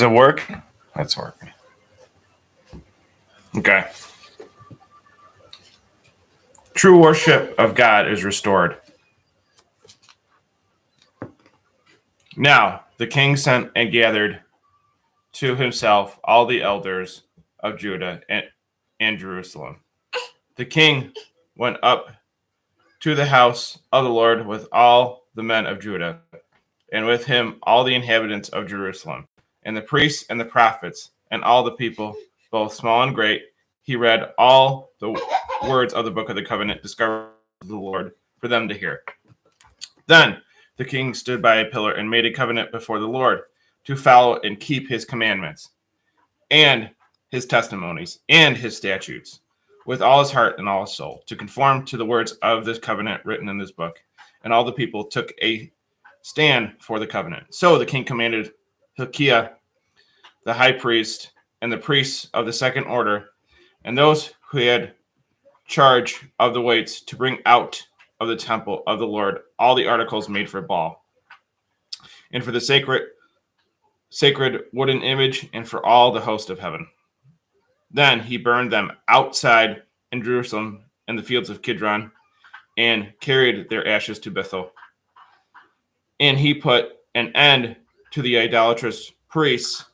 Does it work? That's working. Okay. True worship of God is restored. Now the king sent and gathered to himself all the elders of Judah and Jerusalem. The king went up to the house of the Lord with all the men of Judah, and with him all the inhabitants of Jerusalem, and the priests and the prophets, and all the people, both small and great. He read all the words of the book of the covenant, discovered of the Lord, for them to hear. Then the king stood by a pillar and made a covenant before the Lord to follow and keep his commandments and his testimonies and his statutes with all his heart and all his soul, to conform to the words of this covenant written in this book. And all the people took a stand for the covenant. So the king commanded Hilkiah, the high priest, and the priests of the second order, and those who had charge of the weights, to bring out of the temple of the Lord all the articles made for Baal, and for the sacred wooden image, and for all the host of heaven. Then he burned them outside in Jerusalem in the fields of Kidron, and carried their ashes to Bethel. And he put an end to the idolatrous priests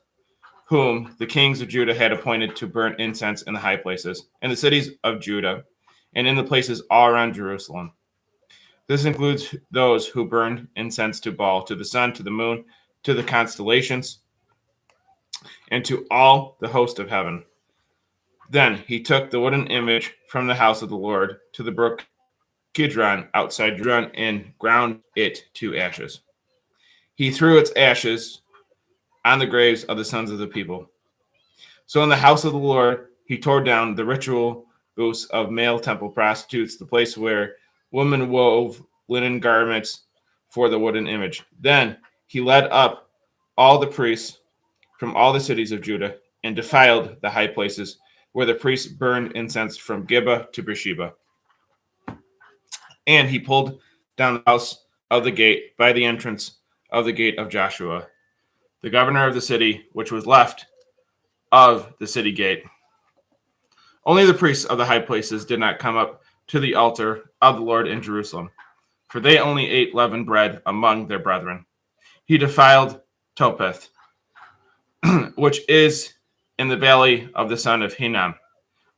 whom the kings of Judah had appointed to burn incense in the high places, in the cities of Judah, and in the places all around Jerusalem. This includes those who burned incense to Baal, to the sun, to the moon, to the constellations, and to all the host of heaven. Then he took the wooden image from the house of the Lord to the brook Kidron outside Jerusalem and ground it to ashes. He threw its ashes on the graves of the sons of the people. So in the house of the Lord, he tore down the ritual booths of male temple prostitutes, the place where women wove linen garments for the wooden image. Then he led up all the priests from all the cities of Judah and defiled the high places where the priests burned incense from Gibeah to Beersheba. And he pulled down the house of the gate by the entrance of the gate of Joshua, the governor of the city, which was left of the city gate. Only the priests of the high places did not come up to the altar of the Lord in Jerusalem, for they only ate leavened bread among their brethren. He defiled Topheth, which is in the valley of the son of Hinnom,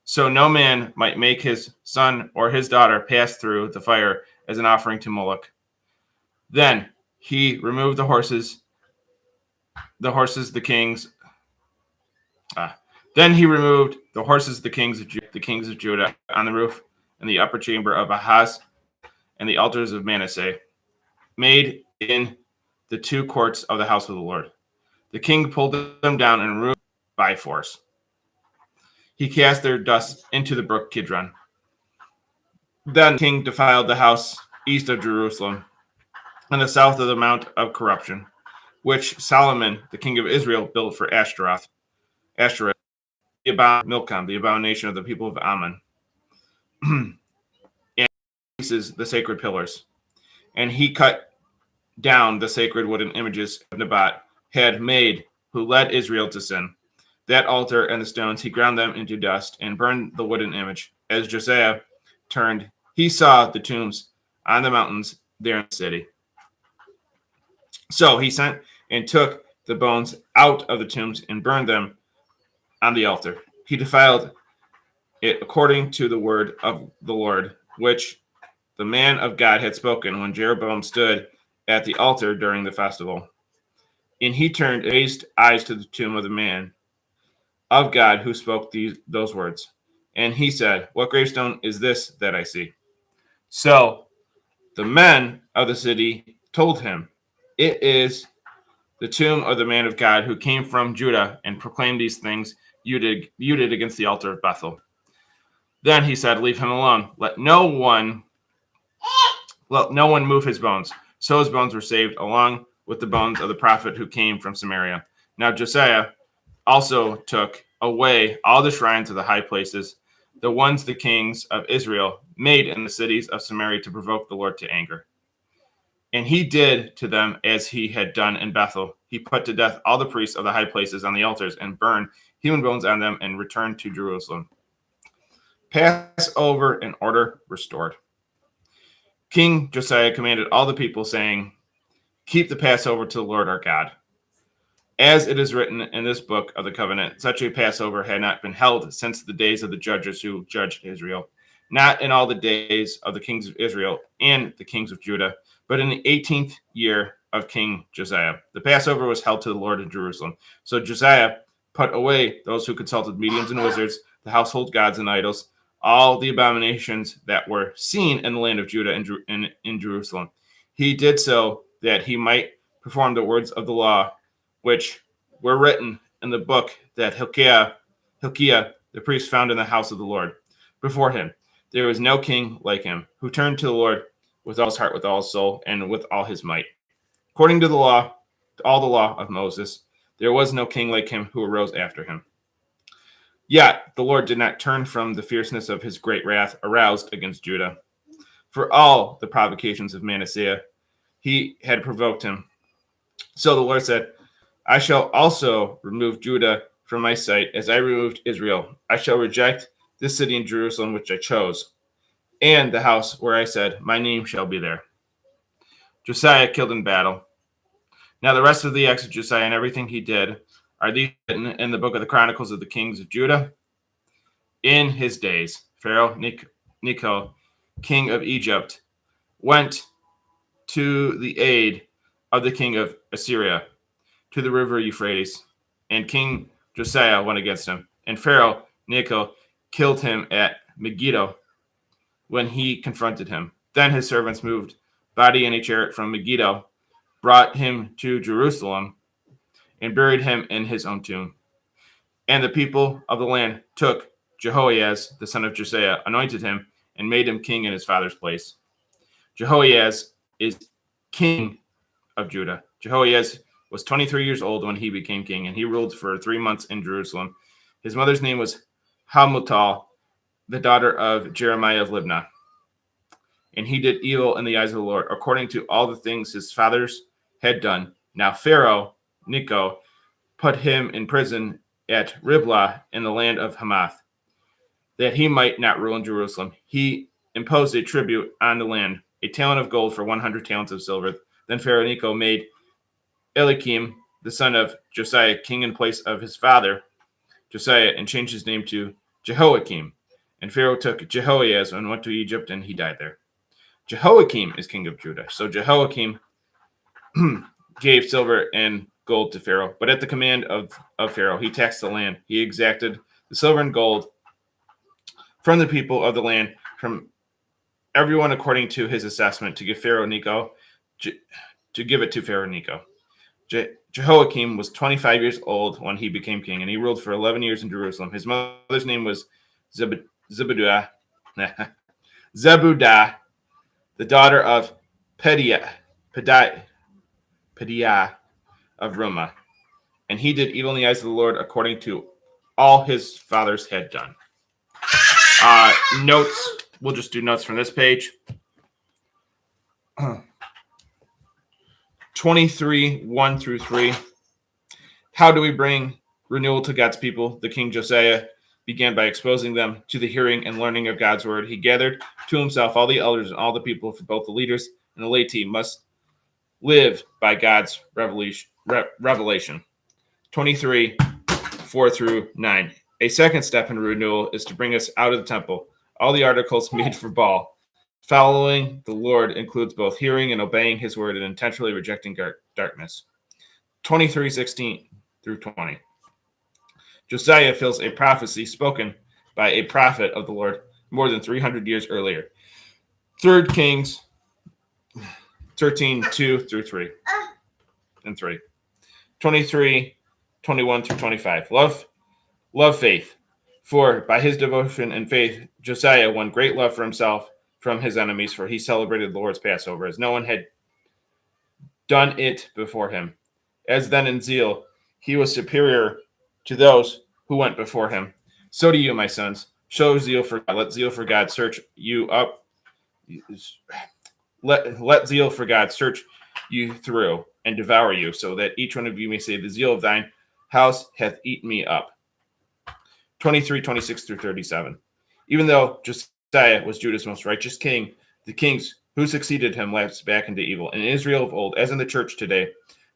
so no man might make his son or his daughter pass through the fire as an offering to Moloch. Then he removed the horses, the kings. Then he removed the horses, the kings of Judah, on the roof in the upper chamber of Ahaz, and the altars of Manasseh, made in the two courts of the house of the Lord. The king pulled them down and removed by force. He cast their dust into the brook Kidron. Then the king defiled the house east of Jerusalem, and the south of the Mount of Corruption, which Solomon, the king of Israel, built for Ashtoreth, Milcom, the abomination of the people of Ammon, and pieces the sacred pillars. And he cut down the sacred wooden images of Nebat had made, who led Israel to sin. That altar and the stones, he ground them into dust and burned the wooden image. As Josiah turned, he saw the tombs on the mountains there in the city. So he sent and took the bones out of the tombs and burned them on the altar. He defiled it according to the word of the Lord, which the man of God had spoken when Jeroboam stood at the altar during the festival. And he turned and raised eyes to the tomb of the man of God who spoke those words. And he said, "What gravestone is this that I see?" So the men of the city told him, "It is the tomb of the man of God who came from Judah and proclaimed these things you did against the altar of Bethel." Then he said, "Leave him alone. Let no one move his bones." So his bones were saved, along with the bones of the prophet who came from Samaria. Now Josiah also took away all the shrines of the high places, the ones the kings of Israel made in the cities of Samaria to provoke the Lord to anger. And he did to them as he had done in Bethel. He put to death all the priests of the high places on the altars and burned human bones on them and returned to Jerusalem. Passover and order restored. King Josiah commanded all the people, saying, "Keep the Passover to the Lord our God. As it is written in this book of the covenant, such a Passover had not been held since the days of the judges who judged Israel, not in all the days of the kings of Israel and the kings of Judah, but in the 18th year of King Josiah. The Passover was held to the Lord in Jerusalem. So Josiah put away those who consulted mediums and wizards, the household gods and idols, all the abominations that were seen in the land of Judah and in Jerusalem. He did so that he might perform the words of the law, which were written in the book that Hilkiah, the priest, found in the house of the Lord. Before him, there was no king like him, who turned to the Lord with all his heart, with all his soul, and with all his might. According to the law, to all the law of Moses, there was no king like him who arose after him. Yet the Lord did not turn from the fierceness of his great wrath aroused against Judah. For all the provocations of Manasseh, he had provoked him. So the Lord said, I shall also remove Judah from my sight as I removed Israel. I shall reject this city in Jerusalem which I chose, and the house where I said, my name shall be there. Josiah killed in battle. Now the rest of the acts of Josiah and everything he did, are these written in the book of the Chronicles of the Kings of Judah? In his days, Pharaoh Necho, king of Egypt, went to the aid of the king of Assyria to the river Euphrates, and King Josiah went against him. And Pharaoh Necho killed him at Megiddo when he confronted him. Then his servants moved body in a chariot from Megiddo, brought him to Jerusalem, and buried him in his own tomb. And the people of the land took Jehoahaz, the son of Josiah, anointed him, and made him king in his father's place. Jehoahaz is king of Judah. Jehoahaz was 23 years old when he became king, and he ruled for 3 months in Jerusalem. His mother's name was Hamutal, the daughter of Jeremiah of Libnah. And he did evil in the eyes of the Lord, according to all the things his fathers had done. Now Pharaoh Necho put him in prison at Riblah in the land of Hamath, that he might not rule in Jerusalem. He imposed a tribute on the land, a talent of gold for 100 talents of silver. Then Pharaoh Necho made Eliakim, the son of Josiah, king in place of his father Josiah, and changed his name to Jehoiakim. And Pharaoh took Jehoahaz and went to Egypt, and he died there. Jehoiakim is king of Judah. So Jehoiakim gave silver and gold to Pharaoh, but at the command of Pharaoh, he taxed the land. He exacted the silver and gold from the people of the land, from everyone according to his assessment, to give Pharaoh Necho, to give it to Pharaoh Necho. Jehoiakim was 25 years old when he became king, and he ruled for 11 years in Jerusalem. His mother's name was Zebudah, the daughter of Pediah of Rumah. And he did evil in the eyes of the Lord according to all his fathers had done. Notes. We'll just do notes from this page. 23, 1 through 3. How do we bring renewal to God's people? The King Josiah began by exposing them to the hearing and learning of God's word. He gathered to himself all the elders and all the people, for both the leaders and the laity must live by God's revelation. 23, 4 through 9. A second step in renewal is to bring us out of the temple. All the articles made for Baal. Following the Lord includes both hearing and obeying his word and intentionally rejecting darkness. 23, 16 through 20. Josiah fills a prophecy spoken by a prophet of the Lord more than 300 years earlier. 3 Kings 13, 2 through 3 and 3. 23, 21 through 25. Love faith. For by his devotion and faith, Josiah won great love for himself from his enemies, for he celebrated the Lord's Passover, as no one had done it before him. As then in zeal, he was superior to those who went before him. So do you, my sons. Show zeal for God. Let zeal for God search you up. let zeal for God search you through and devour you, so that each one of you may say, the zeal of thine house hath eaten me up. 23, 26 through 37. Even though Josiah was Judah's most righteous king, the kings who succeeded him lapsed back into evil. In Israel of old, as in the church today,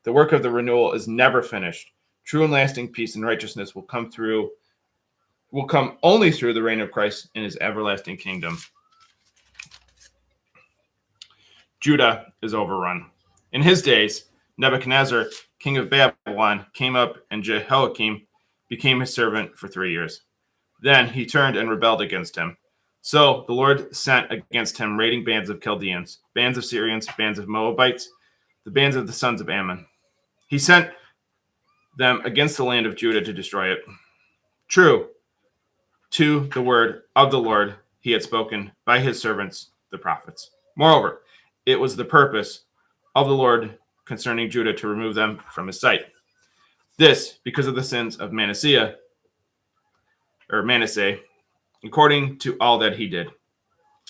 the work of the renewal is never finished. True and lasting peace and righteousness will come only through the reign of Christ in his everlasting kingdom. Judah is overrun. In his days, Nebuchadnezzar, king of Babylon, came up, and Jehoiakim became his servant for 3 years. Then he turned and rebelled against him. So the Lord sent against him raiding bands of Chaldeans, bands of Syrians, bands of Moabites, the bands of the sons of Ammon. He sent them against the land of Judah to destroy it. True to the word of the Lord he had spoken by his servants, the prophets. Moreover, it was the purpose of the Lord concerning Judah to remove them from his sight. This because of the sins of Manasseh, according to all that he did,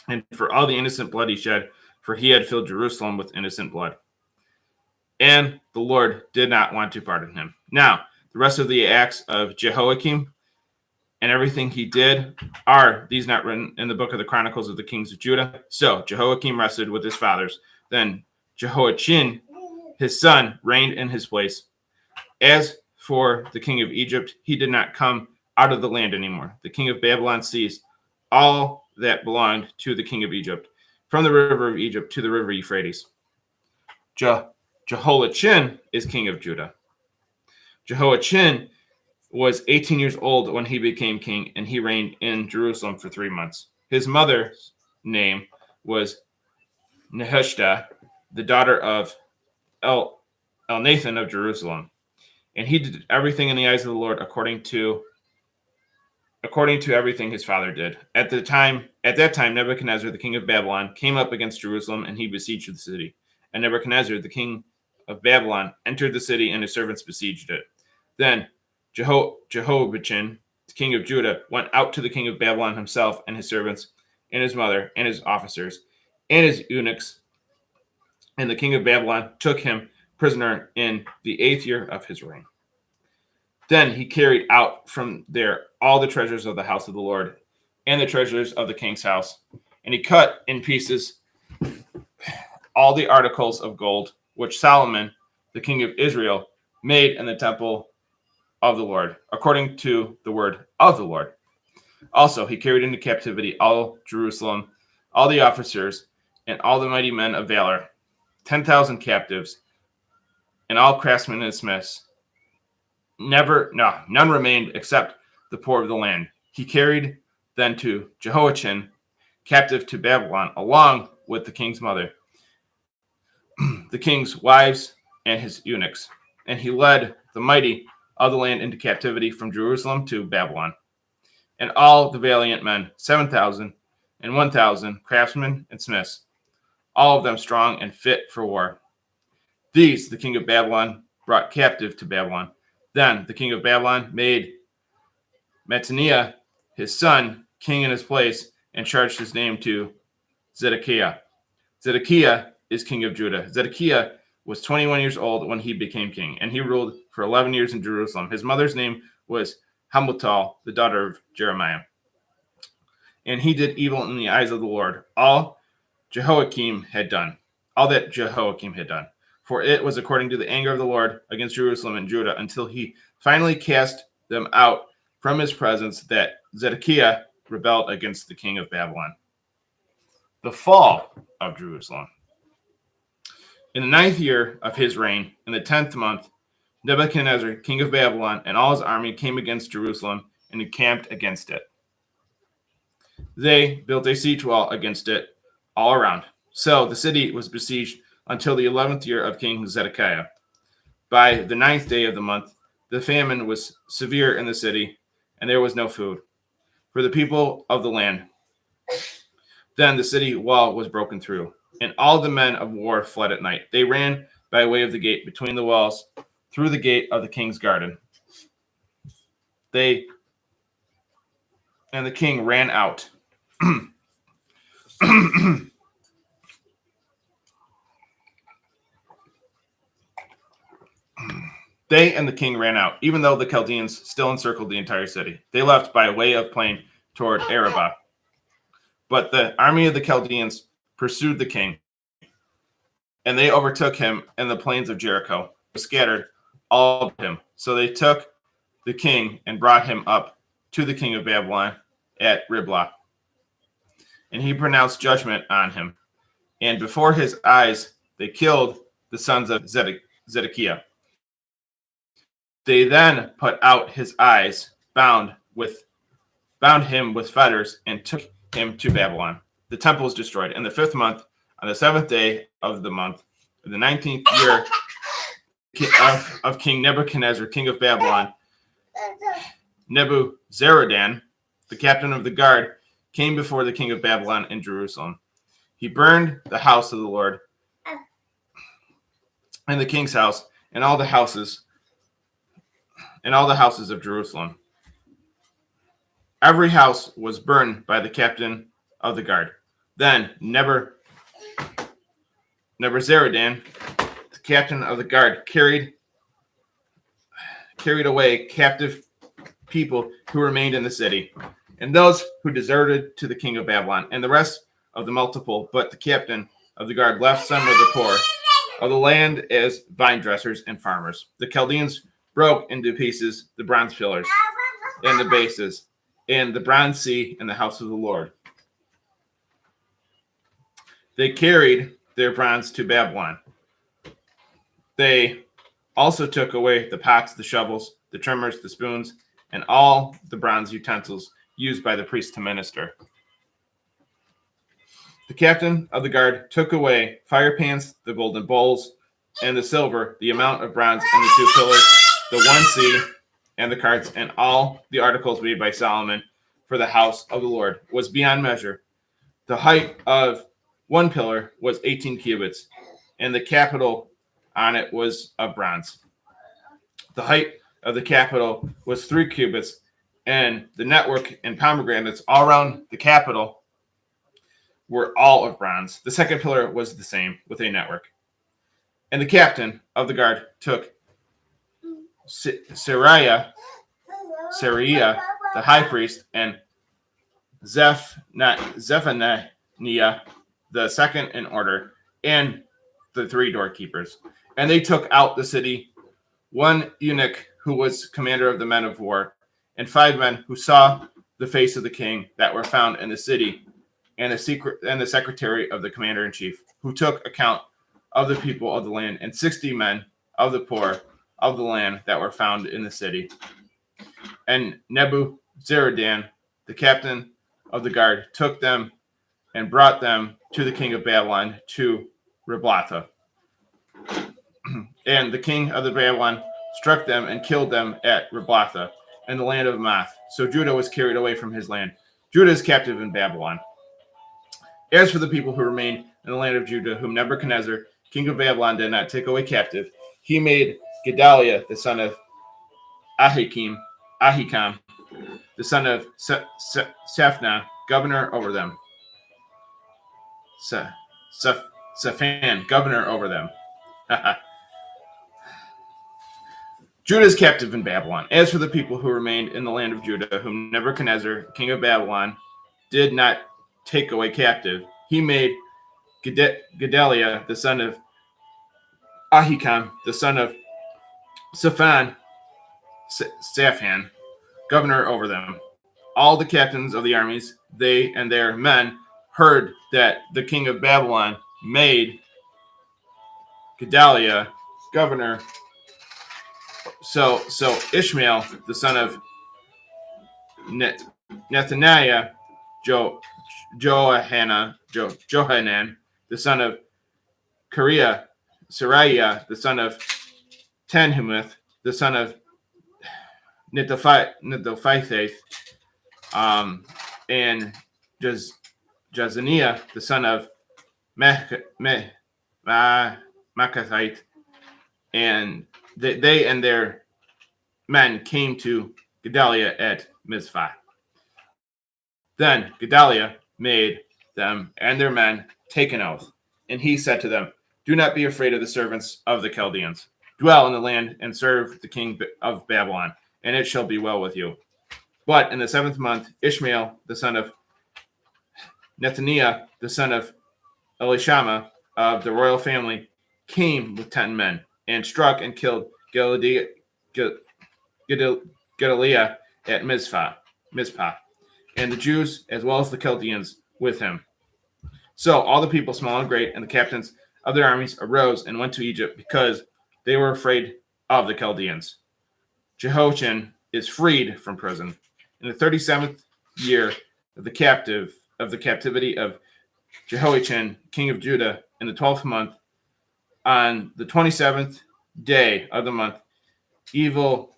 and for all the innocent blood he shed, for he had filled Jerusalem with innocent blood. And the Lord did not want to pardon him. Now, the rest of the acts of Jehoiakim and everything he did, are these not written in the book of the Chronicles of the Kings of Judah? So Jehoiakim rested with his fathers. Then Jehoiachin, his son, reigned in his place. As for the king of Egypt, he did not come out of the land anymore. The king of Babylon seized all that belonged to the king of Egypt, from the river of Egypt to the river Euphrates. Jehoiachin is king of Judah. Jehoiachin was 18 years old when he became king, and he reigned in Jerusalem for 3 months. His mother's name was Nehushta, the daughter of Elnathan of Jerusalem. And he did everything in the eyes of the Lord according to everything his father did. At that time, Nebuchadnezzar, the king of Babylon, came up against Jerusalem, and he besieged the city. And Nebuchadnezzar, the king of Babylon, entered the city, and his servants besieged it. Then Jehoiachin, the king of Judah, went out to the king of Babylon himself, and his servants, and his mother, and his officers, and his eunuchs. And the king of Babylon took him prisoner in the 8th year of his reign. Then he carried out from there all the treasures of the house of the Lord and the treasures of the king's house. And he cut in pieces all the articles of gold which Solomon, the king of Israel, made in the temple of the Lord, according to the word of the Lord. Also, he carried into captivity all Jerusalem, all the officers, and all the mighty men of valor, 10,000 captives, and all craftsmen and smiths. None remained except the poor of the land. He carried then to Jehoiachin, captive to Babylon, along with the king's mother, the king's wives, and his eunuchs. And he led the mighty of the land into captivity from Jerusalem to Babylon. And all the valiant men, 7,000 and 1,000 craftsmen and smiths, all of them strong and fit for war. These the king of Babylon brought captive to Babylon. Then the king of Babylon made Mattaniah, his son, king in his place, and charged his name to Zedekiah. Zedekiah is king of Judah. Zedekiah was 21 years old when he became king, and he ruled for 11 years in Jerusalem. His mother's name was Hamutal, the daughter of Jeremiah. And he did evil in the eyes of the Lord, all that Jehoiakim had done. For it was according to the anger of the Lord against Jerusalem and Judah, until he finally cast them out from his presence, that Zedekiah rebelled against the king of Babylon. The fall of Jerusalem. In the 9th year of his reign, in the 10th month, Nebuchadnezzar, king of Babylon, and all his army came against Jerusalem and encamped against it. They built a siege wall against it all around. So the city was besieged until the 11th year of King Zedekiah. By the 9th day of the month, the famine was severe in the city, and there was no food for the people of the land. Then the city wall was broken through, and all the men of war fled at night. They ran by way of the gate between the walls, through the gate of the king's garden. And the king ran out They and the king ran out, even though the Chaldeans still encircled the entire city. They left by way of plain toward Arabah. But the army of the Chaldeans pursued the king, and they overtook him in the plains of Jericho, scattered all of him. So they took the king and brought him up to the king of Babylon at Riblah. And he pronounced judgment on him. And before his eyes, they killed the sons of Zedekiah. They then put out his eyes, bound him with fetters, and took him to Babylon. The temple was destroyed. In the 5th month, on the 7th day of the month, in the 19th year of King Nebuchadnezzar, king of Babylon, Nebuzaradan, the captain of the guard, came before the king of Babylon in Jerusalem. He burned the house of the Lord and the king's house and all the houses of Jerusalem. Every house was burned by the captain of the guard. Then Nebuzaradan, the captain of the guard, carried away captive people who remained in the city, and those who deserted to the king of Babylon, and the rest of the multiple, but the captain of the guard left some of the poor of the land as vine dressers and farmers. The Chaldeans broke into pieces the bronze pillars and the bases, and the bronze sea and the house of the Lord. They carried their bronze to Babylon. They also took away the pots, the shovels, the trimmers, the spoons, and all the bronze utensils used by the priests to minister. The captain of the guard took away fire pans, the golden bowls, and the silver, the amount of bronze, and the 2 pillars, the 1 sea, and the carts, and all the articles made by Solomon for the house of the Lord was beyond measure. The height of 1 pillar was 18 cubits, and the capital on it was of bronze. The height of the capital was 3 cubits, and the network and pomegranates all around the capital were all of bronze. The 2nd pillar was the same, with a network. And the captain of the guard took Seraiah, the high priest, and Zephaniah, the second in order, and the 3 doorkeepers. And they took out the city, 1 eunuch who was commander of the men of war, and 5 men who saw the face of the king that were found in the city, and the secretary of the commander-in-chief, who took account of the people of the land, and 60 men of the poor of the land that were found in the city. And Nebuzaradan, the captain of the guard, took them and brought them to the king of Babylon, to Riblatha. And the king of the Babylon struck them and killed them at Riblatha in the land of Math. So Judah was carried away from his land. Judah is captive in Babylon. As for the people who remained in the land of Judah, whom Nebuchadnezzar, king of Babylon, did not take away captive, he made Gedaliah, the son of Ahikam, the son of Shaphan, governor over them. Shaphan, governor over them. Judah is captive in Babylon. As for the people who remained in the land of Judah, whom Nebuchadnezzar, king of Babylon, did not take away captive, he made Gedaliah, the son of Ahikam, the son of Shaphan, governor over them. All the captains of the armies, they and their men, heard that the king of Babylon made Gedaliah governor. So Ishmael, the son of Nethaniah, Johanan, the son of Seraiah, the son of Tanhumeth, the son of Netophatheth, and Jazaniah, the son of Makathite, and they and their men came to Gedaliah at Mizpah. Then Gedaliah made them and their men take an oath, and he said to them, "Do not be afraid of the servants of the Chaldeans, Dwell in the land and serve the king of Babylon, and it shall be well with you. But in the 7th month, Ishmael, the son of Nethaniah, the son of Elishama of the royal family, came with 10 men and struck and killed Gedaliah at Mizpah, and the Jews as well as the Chaldeans with him. So all the people, small and great, and the captains of their armies arose and went to Egypt because they were afraid of the Chaldeans. Jehoiachin is freed from prison. In the 37th year of the captivity of Jehoiachin, king of Judah, in the 12th month, on the 27th day of the month, evil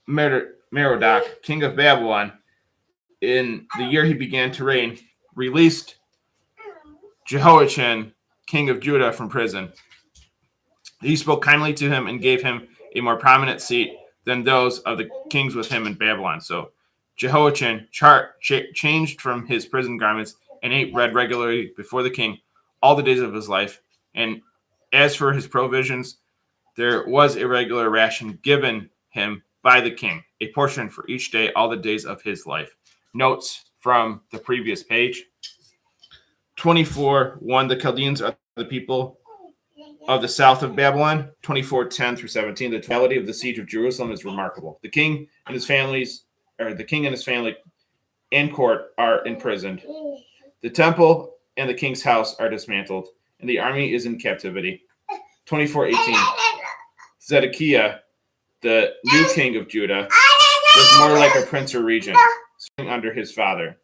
Merodach, king of Babylon, in the year he began to reign, released Jehoiachin, king of Judah, from prison. He spoke kindly to him and gave him a more prominent seat than those of the kings with him in Babylon. So Jehoiachin changed from his prison garments and ate bread regularly before the king all the days of his life. And as for his provisions, there was a regular ration given him by the king, a portion for each day all the days of his life. Notes from the previous page. 24:1, the Chaldeans are the people of the south of Babylon. 24:10 through 17, the totality of the siege of Jerusalem is remarkable. The king and his family and court are imprisoned. The temple and the king's house are dismantled, and the army is in captivity. 24:18, Zedekiah, the new king of Judah, was more like a prince or regent, serving under his father.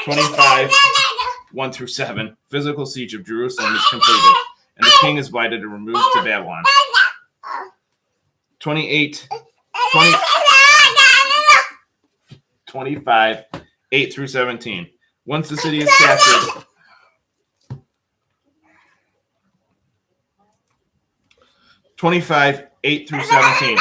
25:1 through 7, physical siege of Jerusalem is completed, and the king is blighted and removed to Babylon. 25:8 through 17. Once the city is captured, 25:8 through 17.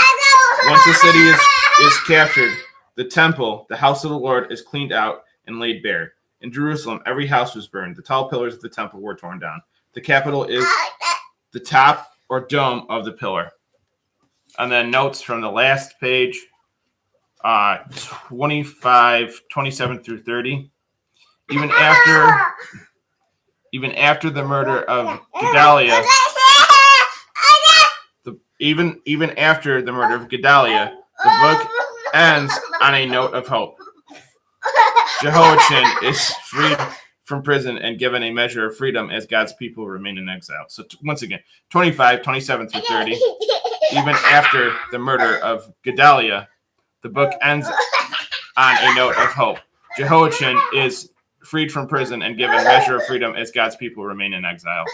Once the city is captured, the temple, the house of the Lord, is cleaned out and laid bare. In Jerusalem, every house was burned. The tall pillars of the temple were torn down. The capital is the top or dome of the pillar. And then notes from the last page, 27 through 30. Even after the murder of Gedaliah, the book ends on a note of hope. Jehoiachin is freed from prison and given a measure of freedom as God's people remain in exile. So once again, 27 through 30. Even after the murder of Gedaliah, the book ends on a note of hope. Jehoiachin is freed from prison and given a measure of freedom as God's people remain in exile.